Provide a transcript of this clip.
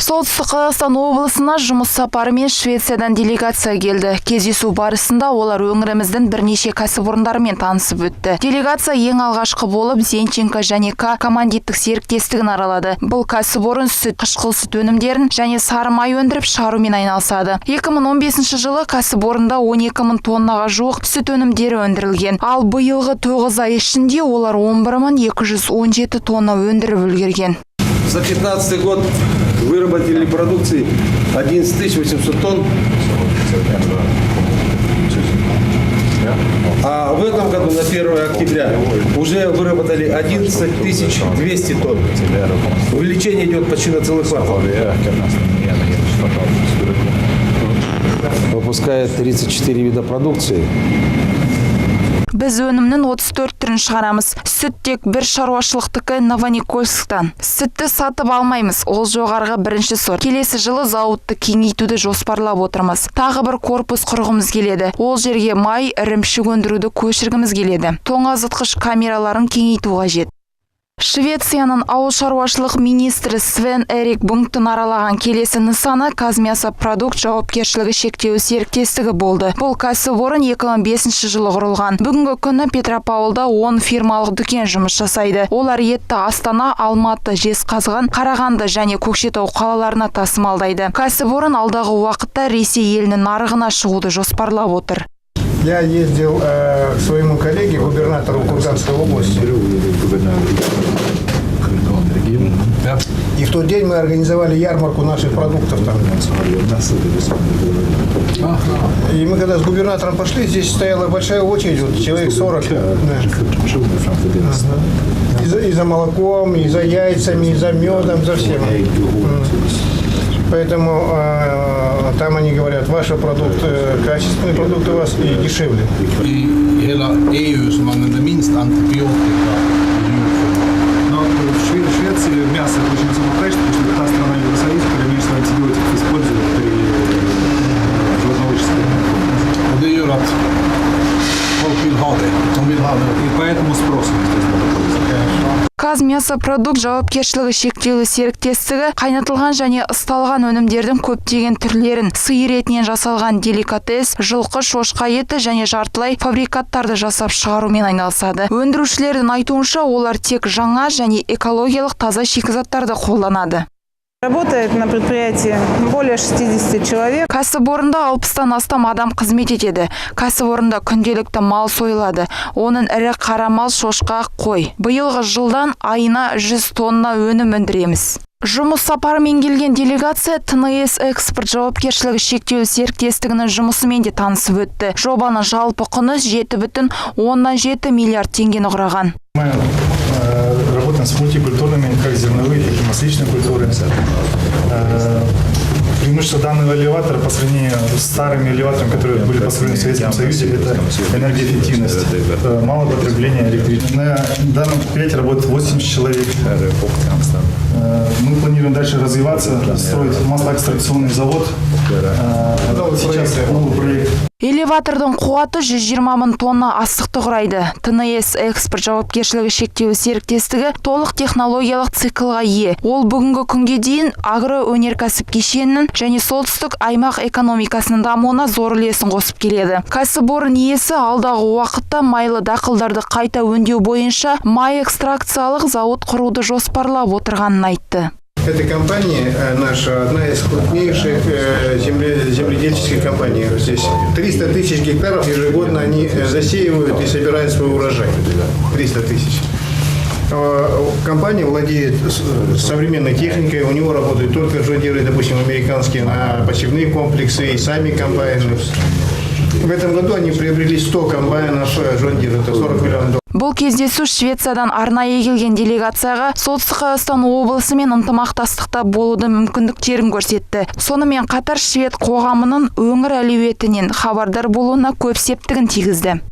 Солтүстік Қазақстан облысына жұмыс сапарымен Швециядан делегация келді. Кездесу барысында олар өңіріміздің бірнеше кәсіпорындарымен танысып өтті. Делегация ең алғашқы болып Зенченко және командиттік серіктестігін аралады. Бұл кәсіпорын сүт, қышқыл сүт өнімдерін және сары май өндіріп шығарумен айналысады. 2015 жылы кәсіпорында 12 мың тоннаға жуық сүт өнімдері өндірілген. Ал биылғы 9 ай ішінде олар 11.217 тонна өндіріп үлгерген. За 2015 год выработали продукции 11 800 тонн, а в этом году на 1 октября уже выработали 11 200 тонн. Увеличение идет почти на целый квартал. Выпускает 34 вида продукции. Біз өнімнің 34 түрін шығарамыз. Сүт тек бір шаруашылықтікі Новоникольсктан. Сүтті сатып алмаймыз, ол жоғарғы бірінші сорт. Келесі жылы зауытты кеңейтуді жоспарлап отырмыз. Тағы бір корпус құрғымыз келеді. Ол жерге май, ірімшік өндіруді көшіргіміз келеді. Тоңазытқыш камераларын кеңейту қажет. Швецияның ауыл шаруашылық министрі Свен Эрик Бунктың аралаған келесі нысаны Казмясопродукт жауапкершілігі шектеулі серіктестігі болды. Бұл кәсіпорын 2005 жылы құрылған. Бүгінгі күні Петропавлда 10 фирмалық дүкен жұмыс жасайды. Олар етті Астана, Алматы, Жезқазған, Қарағанды және Көкшетау қалаларына тасымалдайды. Кәсіпорын алдағы уақытта Ресей елінің нарығына шығуды жоспарлап отыр. Я ездил к своему коллеге, губернатору Курганской области. И в тот день мы организовали ярмарку наших продуктов там. И мы когда с губернатором пошли, здесь стояла большая очередь, вот, человек 40. И за молоком, и за яйцами, и за медом, за всем. Поэтому там они говорят, ваш продукт, качественный продукт у вас и дешевле. I hela EU som använder minst antibiotika. Но в Швеции мясо очень высокого качества, потому что та страна Евросоюза, которая меньше антибиотиков использует при животноводчестве. Det gör att folk vill ha det. De vill ha det. И поэтому спрос, естественно, такой высокий. Казмясопродукт жауапкершілігі шектеулі серіктестігі қайнатылған және ысталған өнімдердің көптеген түрлерін, сиыр етінен жасалған деликатес, жылқы, шошқа еті және жартылай фабрикаттарды жасап шығарумен айналысады. Өндірушілердің айтуынша, олар тек жаңа және экологиялық таза шикізаттарды қолданады. Работает на предприятии более 60 человек. Кәсіпорында 60-тан астам адам қызмет етеді. Кәсіпорында күнделікті мал сойылады. Оның ірі қара мал, шошқа, қой. Биылғы жылдан айына 100 тонна өнім өндіреміз. Жұмыс сапарымен келген делегация ТНС экспорт жауапкершілігі шектеулі серіктестігінің жұмысымен де танысып өтті. Жобаның жалпы құны 7,7 миллиард теңгені құраған. Работаем с мультикультурными, как зерновые, так и масличные культуры. Преимущество данного элеватора по сравнению с старыми элеваторами, которые были построены в Советском Союзе, это энергоэффективность, это малое потребление электричества. На данном предприятии работает 80 человек. Мы планируем дальше развиваться, строить маслоэкстракционный завод. Сейчас новый проект. Элеватордың қуаты 120 мың тонна астықты құрайды. ТНС экспорт жауапкершілігі шектеулі серіктестігі толық технологиялық циклға ие. Ол бүгінгі күнге дейін агроөнеркәсіп кешенінің және солтүстік аймақ экономикасының дамуына зор үлесін қосып келеді. Кәсіпорын иесі алдағы уақытта майлы дақылдарды қайта өңдеу бойынша май экстракциялық зауыт құруды жоспарлап отырғанын айтты. Эта компания наша одна из крупнейших земледельческих компаний здесь. 300 тысяч гектаров ежегодно они засеивают и собирают свой урожай. 300 тысяч. Компания владеет современной техникой, у него работают только жодеры, допустим, американские посевные комплексы и сами комбайны. В этом году они приобрели 100 комбайнов жодеры, это 40 миллионов долларов. Бұл кездесу Швециядан арнайы келген делегацияға Солтүстік Қазақстан облысымен ынтымақтастықта болуды мүмкіндіктерін көрсетті. Сонымен қатар швед қоғамының өңір әлеуетінен хабардар болуына көп септігін тигізді.